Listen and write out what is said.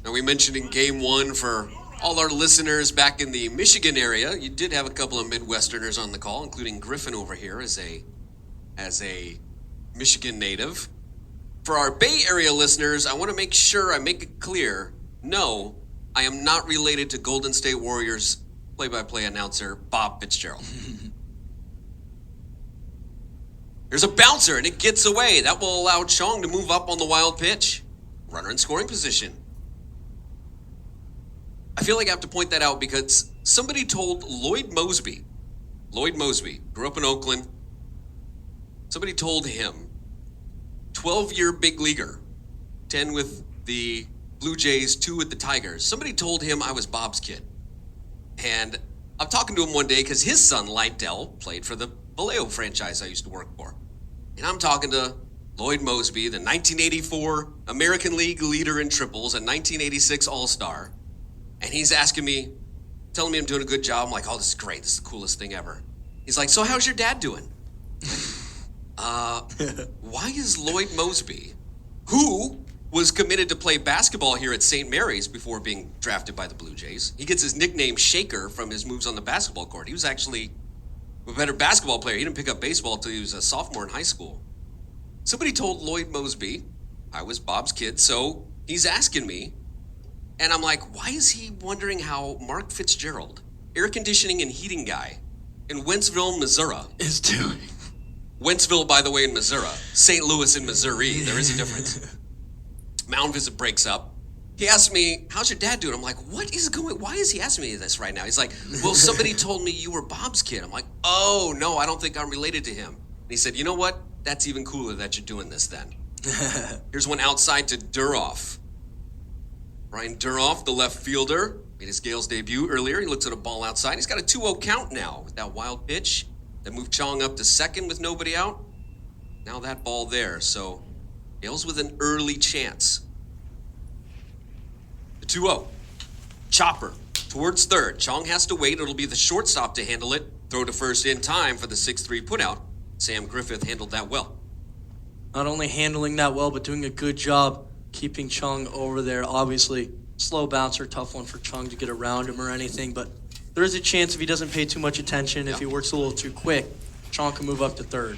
Now, we mentioned in Game 1 for all our listeners back in the Michigan area, you did have a couple of Midwesterners on the call, including Griffin over here as a Michigan native. For our Bay Area listeners, I want to make sure I make it clear, no, I am not related to Golden State Warriors play-by-play announcer Bob Fitzgerald. There's a bouncer, and it gets away. That will allow Chong to move up on the wild pitch. Runner in scoring position. I feel like I have to point that out because somebody told Lloyd Moseby, grew up in Oakland, somebody told him, 12-year big leaguer, 10 with the Blue Jays, 2 with the Tigers. Somebody told him I was Bob's kid. And I'm talking to him one day because his son, Lydell, played for the Vallejo franchise I used to work for. And I'm talking to Lloyd Moseby, the 1984 American League leader in triples and 1986 All Star. And he's asking me, telling me I'm doing a good job. I'm like, oh, this is great. This is the coolest thing ever. He's like, so how's your dad doing? Why is Lloyd Moseby, who was committed to play basketball here at St. Mary's before being drafted by the Blue Jays, he gets his nickname Shaker from his moves on the basketball court. He was actually a better basketball player. He didn't pick up baseball until he was a sophomore in high school. Somebody told Lloyd Moseby I was Bob's kid, so he's asking me, and I'm like, why is he wondering how Mark Fitzgerald, air conditioning and heating guy in Wentzville, Missouri, is doing? Wentzville, by the way, in Missouri. St. Louis in Missouri. There is a difference. Mound visit breaks up. He asked me, how's your dad doing? I'm like, why is he asking me this right now? He's like, well, somebody told me you were Bob's kid. I'm like, oh, no, I don't think I'm related to him. And he said, you know what? That's even cooler that you're doing this then. Here's one outside to Duroff. Brian Duroff, the left fielder, made his Gales debut earlier. He looks at a ball outside. He's got a 2-0 count now with that wild pitch that moved Chong up to second with nobody out. Now that ball there, so Gales with an early chance. The 2-0. Chopper towards third. Chong has to wait. It'll be the shortstop to handle it. Throw to first in time for the 6-3 putout. Sam Griffith handled that well. Not only handling that well, but doing a good job keeping Chung over there. Obviously, slow bouncer, tough one for Chung to get around him or anything, but there is a chance if he doesn't pay too much attention, if he works a little too quick, Chung can move up to third.